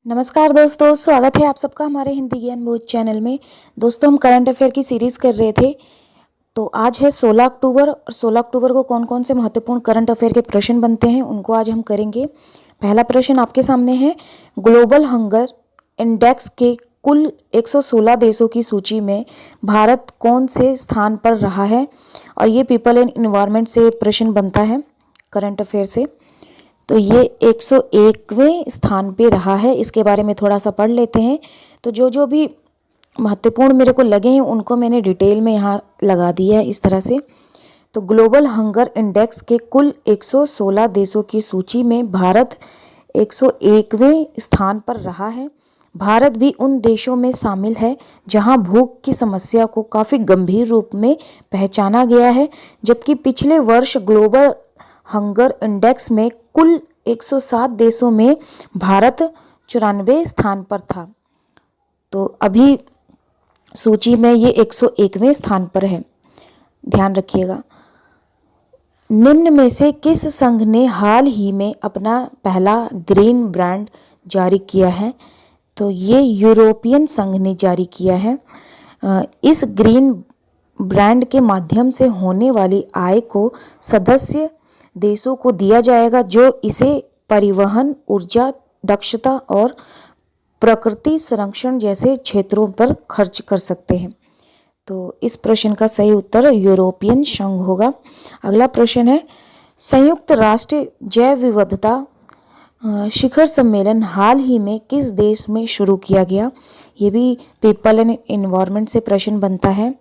नमस्कार दोस्तों, स्वागत है आप सबका हमारे हिंदी ज्ञान बोध चैनल में। दोस्तों, हम करंट अफेयर की सीरीज़ कर रहे थे। तो आज है 16 अक्टूबर और 16 अक्टूबर को कौन कौन से महत्वपूर्ण करंट अफेयर के प्रश्न बनते हैं उनको आज हम करेंगे। पहला प्रश्न आपके सामने है, ग्लोबल हंगर इंडेक्स के कुल 116 देशों की सूची में भारत कौन से स्थान पर रहा है। और ये पीपल एंड इन्वायरमेंट से प्रश्न बनता है करंट अफेयर से। तो ये 101वें स्थान पे रहा है। इसके बारे में थोड़ा सा पढ़ लेते हैं। तो जो भी महत्वपूर्ण मेरे को लगे हैं उनको मैंने डिटेल में यहाँ लगा दिया है इस तरह से। तो ग्लोबल हंगर इंडेक्स के कुल 116 देशों की सूची में भारत 101वें स्थान पर रहा है। भारत भी उन देशों में शामिल है जहां भूख की समस्या को काफ़ी गंभीर रूप में पहचाना गया है, जबकि पिछले वर्ष ग्लोबल हंगर इंडेक्स में कुल 107 देशों में भारत 94 स्थान पर था। तो अभी सूची में ये 101वें स्थान पर है, ध्यान रखिएगा। निम्न में से किस संघ ने हाल ही में अपना पहला ग्रीन ब्रांड जारी किया है। तो ये यूरोपियन संघ ने जारी किया है। इस ग्रीन ब्रांड के माध्यम से होने वाली आय को सदस्य देशों को दिया जाएगा जो इसे परिवहन, ऊर्जा दक्षता और प्रकृति संरक्षण जैसे क्षेत्रों पर खर्च कर सकते हैं। तो इस प्रश्न का सही उत्तर यूरोपियन संघ होगा। अगला प्रश्न है, संयुक्त राष्ट्र जैव विविधता शिखर सम्मेलन हाल ही में किस देश में शुरू किया गया। ये भी पीपल एंड एनवायरनमेंट से प्रश्न बनता है।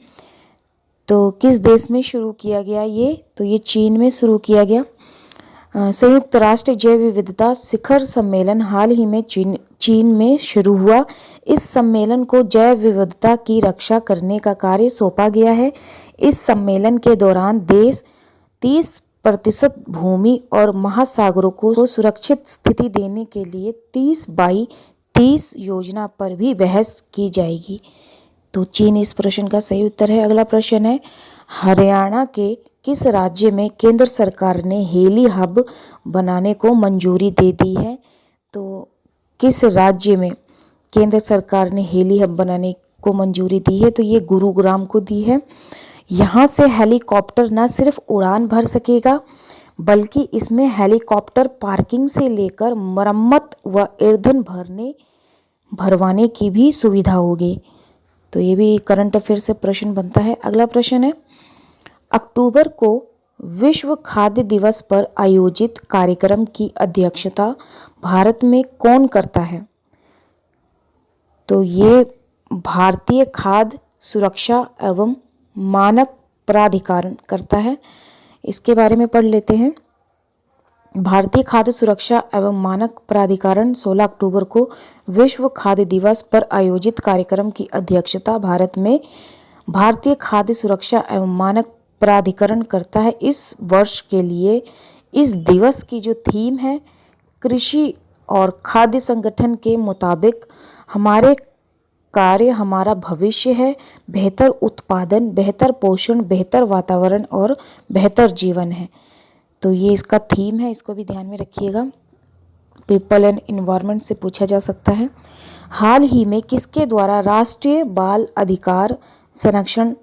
तो किस देश में शुरू किया गया ये, तो ये चीन में शुरू किया गया। संयुक्त राष्ट्र जैव विविधता शिखर सम्मेलन हाल ही में चीन में शुरू हुआ। इस सम्मेलन को जैव विविधता की रक्षा करने का कार्य सौंपा गया है। इस सम्मेलन के दौरान देश 30% भूमि और महासागरों को सुरक्षित स्थिति देने के लिए 30x30 योजना पर भी बहस की जाएगी। तो चीन इस प्रश्न का सही उत्तर है। अगला प्रश्न है, हरियाणा के किस राज्य में केंद्र सरकार ने हेली हब बनाने को मंजूरी दे दी है। तो किस राज्य में केंद्र सरकार ने हेली हब बनाने को मंजूरी दी है, तो ये गुरुग्राम को दी है। यहाँ से हेलीकॉप्टर न सिर्फ उड़ान भर सकेगा बल्कि इसमें हेलीकॉप्टर पार्किंग से लेकर मरम्मत व ईंधन भरवाने की भी सुविधा होगी। तो ये भी करंट अफेयर से प्रश्न बनता है। अगला प्रश्न है, अक्टूबर को विश्व खाद्य दिवस पर आयोजित कार्यक्रम की अध्यक्षता भारत में कौन करता है। तो ये भारतीय खाद्य सुरक्षा एवं मानक प्राधिकरण करता है। इसके बारे में पढ़ लेते हैं। भारतीय खाद्य सुरक्षा एवं मानक प्राधिकरण 16 अक्टूबर को विश्व खाद्य दिवस पर आयोजित कार्यक्रम की अध्यक्षता भारत में भारतीय खाद्य सुरक्षा एवं मानक प्राधिकरण करता है। इस वर्ष के लिए इस दिवस की जो थीम है, कृषि और खाद्य संगठन के मुताबिक हमारे कार्य हमारा भविष्य है, बेहतर उत्पादन, बेहतर पोषण, बेहतर वातावरण और बेहतर जीवन है। तो ये इसका थीम है, इसको भी ध्यान में रखिएगा। पीपल एंड एनवायरनमेंट से पूछा जा सकता है। हाल ही में किसके द्वारा राष्ट्रीय बाल अधिकार संरक्षण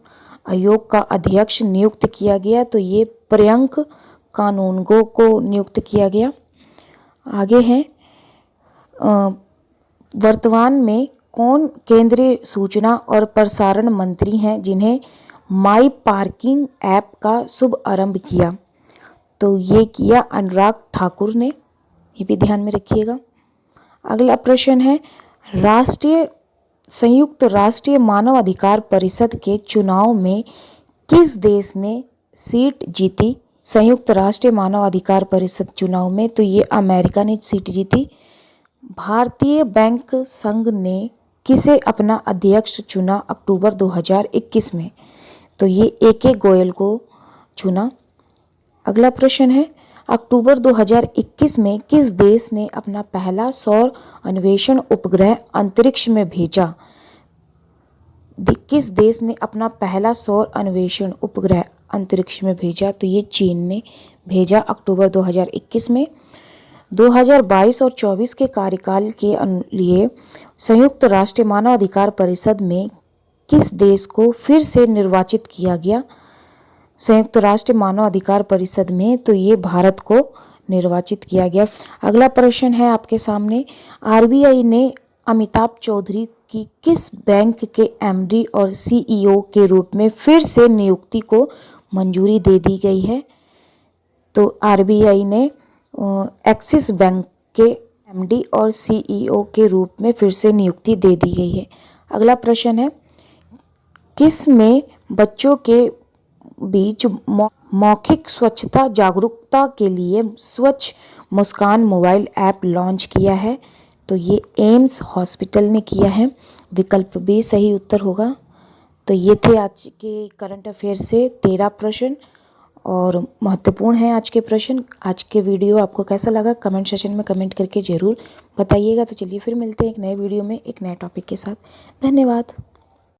आयोग का अध्यक्ष नियुक्त किया गया। तो ये प्रियंक कानूनगो को नियुक्त किया गया। आगे है, वर्तमान में कौन केंद्रीय सूचना और प्रसारण मंत्री हैं जिन्हें माई पार्किंग ऐप का शुभ आरंभ किया। तो ये किया अनुराग ठाकुर ने, ये भी ध्यान में रखिएगा। अगला प्रश्न है, संयुक्त राष्ट्रीय मानव अधिकार परिषद के चुनाव में किस देश ने सीट जीती। संयुक्त राष्ट्रीय मानव अधिकार परिषद चुनाव में तो ये अमेरिका ने सीट जीती। भारतीय बैंक संघ ने किसे अपना अध्यक्ष चुना अक्टूबर 2021 में। तो ये AK गोयल को चुना। अगला प्रश्न है, अक्टूबर 2021 में किस देश ने अपना पहला सौर अन्वेषण उपग्रह अंतरिक्ष में भेजा। किस देश ने अपना पहला सौर अन्वेषण उपग्रह अंतरिक्ष में भेजा। तो ये चीन ने भेजा अक्टूबर 2021 में। 2022 और 24 के कार्यकाल के लिए संयुक्त राष्ट्र मानव अधिकार परिषद में किस देश को फिर से निर्वाचित किया गया? संयुक्त राष्ट्र मानव अधिकार परिषद में तो ये भारत को निर्वाचित किया गया। अगला प्रश्न है आपके सामने, आरबीआई ने अमिताभ चौधरी की किस बैंक के एमडी और सीईओ के रूप में फिर से नियुक्ति को मंजूरी दे दी गई है? तो आरबीआई ने एक्सिस बैंक के एमडी और सीईओ के रूप में फिर से नियुक्ति दे दी गई है। अगला प्रश्न है, किस में बच्चों के बीच मौखिक स्वच्छता जागरूकता के लिए स्वच्छ मुस्कान मोबाइल ऐप लॉन्च किया है? तो ये एम्स हॉस्पिटल ने किया है। विकल्प बी सही उत्तर होगा। तो ये थे आज के करंट अफेयर से 13 प्रश्न और महत्वपूर्ण है आज के प्रश्न। आज के वीडियो आपको कैसा लगा कमेंट सेशन में कमेंट करके ज़रूर बताइएगा। तो चलिए फिर मिलते हैं एक नए वीडियो में एक नए टॉपिक के साथ। धन्यवाद।